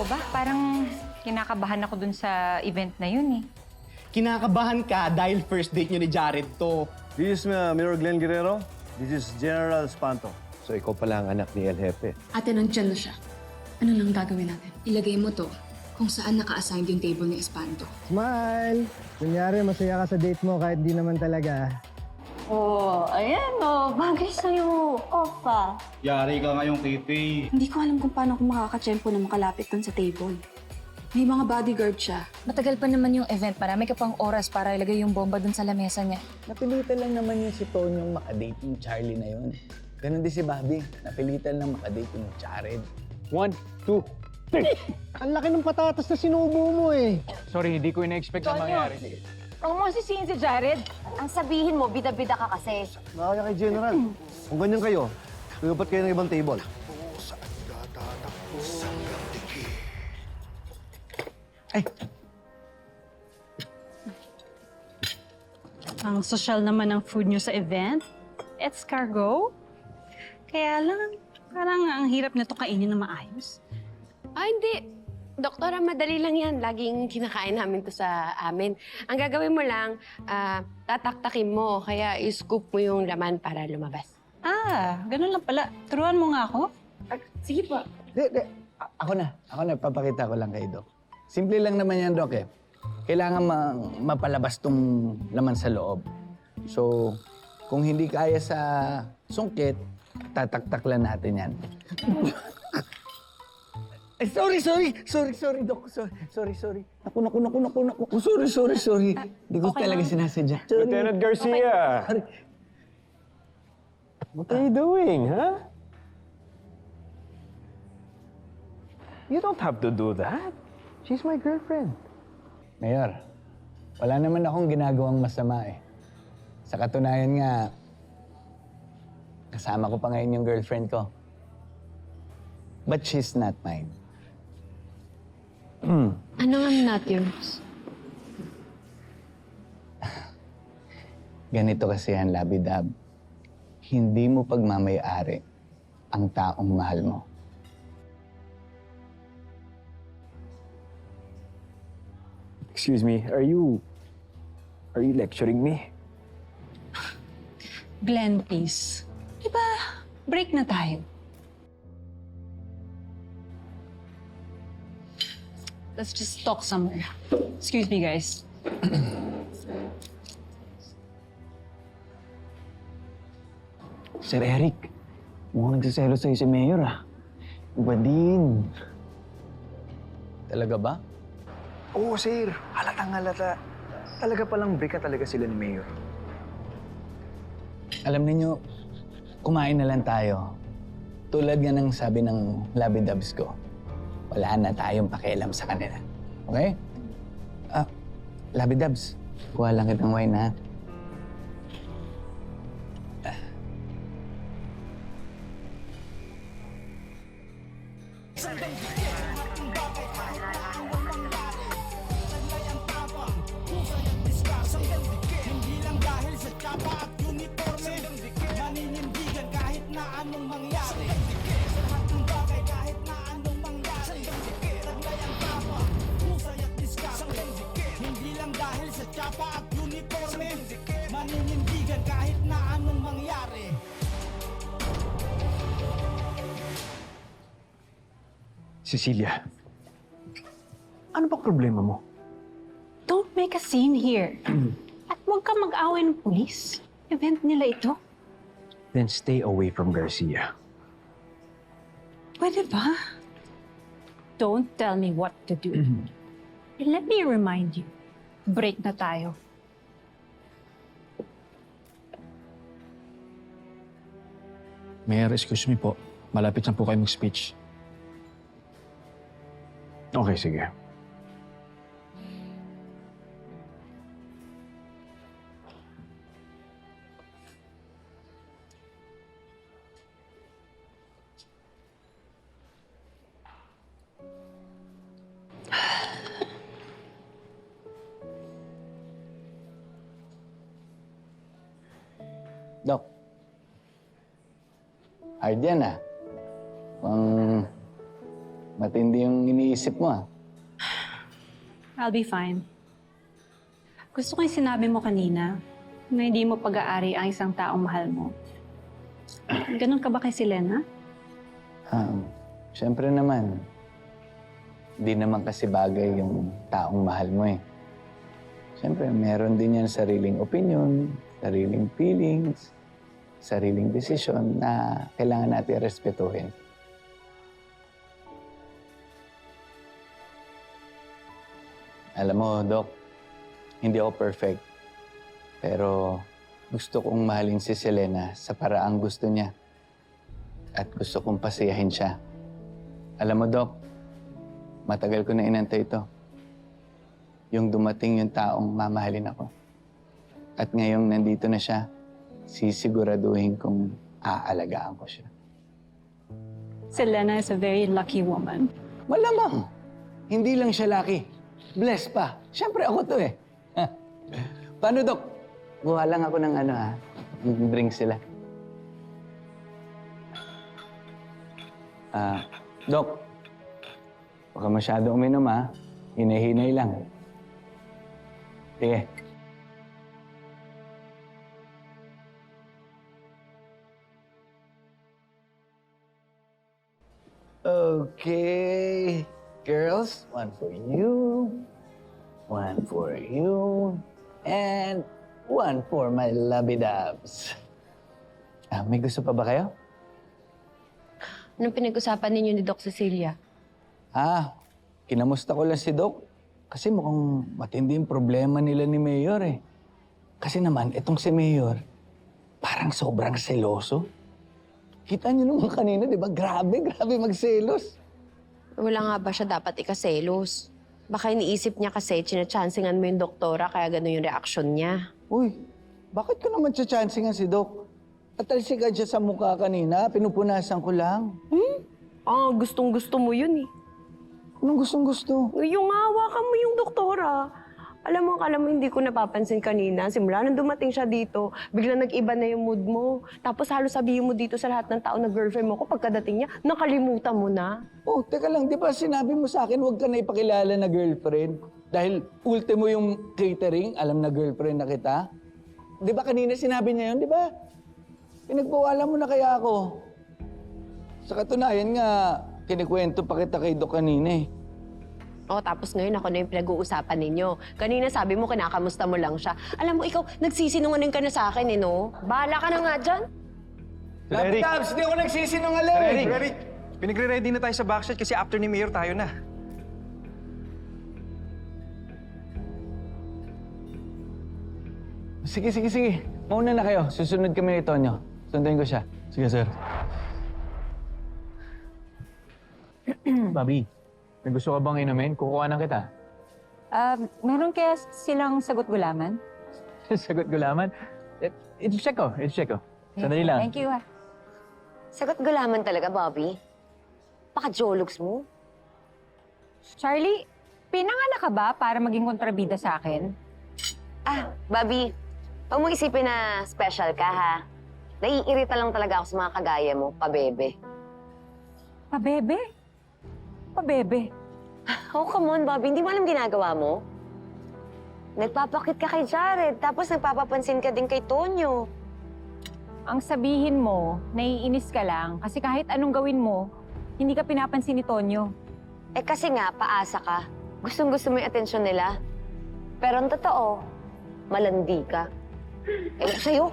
ba? Parang kinakabahan ako dun sa event na yun eh. Kinakabahan ka dahil first date nyo ni Jared to. This is Mayor Glenn Guerrero. This is General Espanto. So ikaw pala ang anak ni El Jefe. Ate, nandyan na siya. Ano lang gagawin natin? Ilagay mo to kung saan naka-assign yung table ni Espanto. Smile! Kunyari, masaya ka sa date mo kahit di naman talaga. Oh, ayan oh. Bagay sa'yo. Off ah. Yari ka ngayong Kitty. Hindi ko alam kung paano ako makakatsyempo na makalapit dun sa table. May mga bodyguard siya. Matagal pa naman yung event. Marami ka pang oras para ilagay yung bomba dun sa lamesa niya. Napilitan lang naman yung si Tonyong makadate yung Charlie na yun. Ganon din si Bobby. Napilitan lang makadate yung Jared. 1, 2, 3. Ang laki ng patatas na sinubo mo eh. Sorry, hindi ko ina-expect na mangyari. Huwag mo sisihin si Jared. Ang sabihin mo, bida-bida ka kasi. Nakaya kay General. Kung ganyan kayo, lupat kayo ng ibang table. Ang social naman ng food nyo sa event. Escargot. Kaya lang, parang ang hirap na to kainin na maayos. Hindi. Doktora, madali lang yan. Laging kinakain namin to sa amin. Ang gagawin mo lang, tataktakin mo, kaya i-scoop mo yung laman para lumabas. Ganun lang pala. Turuan mo nga ako. Sige po. Di. Ako na. Papakita ko lang kay Doc. Simple lang naman yan, Doc, eh. Kailangan mapalabas tong laman sa loob. So, kung hindi kaya sa sungkit, tataktak lang natin yan. Ay, sorry, Doc. Sorry. Naku. Sorry. Hindi ko talaga sinasadya. Sorry. Lieutenant Garcia! Sorry. What are you doing, huh? You don't have to do that. She's my girlfriend. Mayor, wala naman akong ginagawang masama eh. Sa katunayan nga, kasama ko pa ngayon yung girlfriend ko. But she's not mine. Ano nga not yours? Ganito kasi yan, Labidab. Hindi mo pagmamayari ang taong mahal mo. Excuse me, are you lecturing me? Glenn, please. Diba, break na tayo. Let's just talk somewhere. Excuse me, guys. Sir Eric, mukhang nagsaselo sa'yo si Mayor ah. Iba din. Talaga ba? Oo, sir. Halatang halata. Talaga palang break talaga sila ni Mayor. Alam niyo, kumain na lang tayo. Tulad nga ng sabi ng Labidabs ko, wala na tayong pakialam sa kanila. Okay? Labidabs, kuha lang kitang wine, ha? Cecilia, ano ba problema mo? Don't make a scene here. At huwag ka mag-away ng pulis. Event nila ito. Then stay away from Garcia. Pwede ba? Don't tell me what to do. And let me remind you, break na tayo. Mayor, excuse me po. Malapit na po kayo mag-speech. Okay, sige. Dok. Hard yan, ah. matindi yung iniisip mo ah. I'll be fine. Gusto ko yung sinabi mo kanina na hindi mo pag-aari ang isang taong mahal mo. Ganun ka ba kay Selena? Siyempre naman, hindi naman kasi bagay yung taong mahal mo eh. Siyempre, meron din yan sariling opinion, sariling feelings, sariling desisyon na kailangan natin respetuhin. Alam mo, Doc, hindi ako perfect. Pero gusto kong mahalin si Selena sa paraang gusto niya. At gusto kong pasiyahin siya. Alam mo, Doc, matagal ko na inantay ito. Yung dumating yung taong mamahalin ako. At ngayong nandito na siya, sisiguraduhin kong aalagaan ko siya. Selena is a very lucky woman. Malamang. Hindi lang siya lucky. Blessed pa. Siyempre ako to eh. Paano, Doc? Buha lang ako ng drink sila. Doc, huwag ka masyado uminom ha. Hinay-hinay lang. Sige. Okay. Girls, one for you, one for you, and one for my lovey-dubs. May gusto pa ba kayo? Anong pinag-usapan ninyo ni Doc Cecilia? Kinamusta ko lang si Doc. Kasi mukhang matindi yung problema nila ni Mayor eh. Kasi naman, itong si Mayor, parang sobrang seloso. Kita niyo naman kanina, di ba? Grabe magselos. Wala nga ba siya dapat ikaselos? Baka iniisip niya kasi chinachansingan mo yung doktora kaya gano'n yung reaksyon niya. Uy, bakit ko naman chachansingan si Doc? Tatalsikan siya sa mukha kanina, pinupunasan ko lang. Gustong-gusto mo yun eh. Anong gustong-gusto? Yung hawakan mo yung doktora. Alam mo, hindi ko napapansin kanina. Simula nung dumating siya dito, biglang nag-iba na yung mood mo. Tapos halos sabihin mo dito sa lahat ng tao na girlfriend mo ko, pagkadating niya, nakalimutan mo na. Oh, teka lang, di ba sinabi mo sa akin huwag ka na ipakilala na girlfriend? Dahil ultimo yung catering, alam na girlfriend na kita? Di ba kanina sinabi niya yun, di ba? Pinagbawalan mo na kaya ako. Sa katunayan nga, kinikwento pa kita kay Doc kanina eh. Tapos ngayon ako na yung pinag-uusapan ninyo. Kanina sabi mo, kinakamusta mo lang siya. Alam mo, ikaw, nagsisinungaling ka na sa akin eh, no? Bahala ka na nga dyan. Laptops, di ako nagsisinungaling! Eric, pinagre-ready na tayo sa backstage kasi after ni Mayor tayo na. Sige. Mauna na kayo. Susunod kami ni Tonyo. Sunduin ko siya. Sige, sir. Bobby, may gusto ka bang inumin? Kukuha na kita. Meron kaya silang sagot gulaman? Sagot gulaman? I-check ko. Sandali lang. Thank you, Sagot gulaman talaga, Bobby. Baka jologs mo. Charlie, pinanganak ka ba para maging kontrabida sa akin? Bobby, huwag mo isipin na special ka, ha? Naiirita lang talaga ako sa mga kagaya mo, pabebe. Pabebe? Pabebe? Oh, come on, Bobby. Hindi mo alam ginagawa mo? Nagpapakit ka kay Jared, tapos nagpapapansin ka din kay Tonyo. Ang sabihin mo, naiinis ka lang kasi kahit anong gawin mo, hindi ka pinapansin ni Tonyo. Kasi nga, paasa ka. Gustong-gusto mo yung atensyon nila. Pero ang totoo, malandi ka. Ewan ko sa'yo.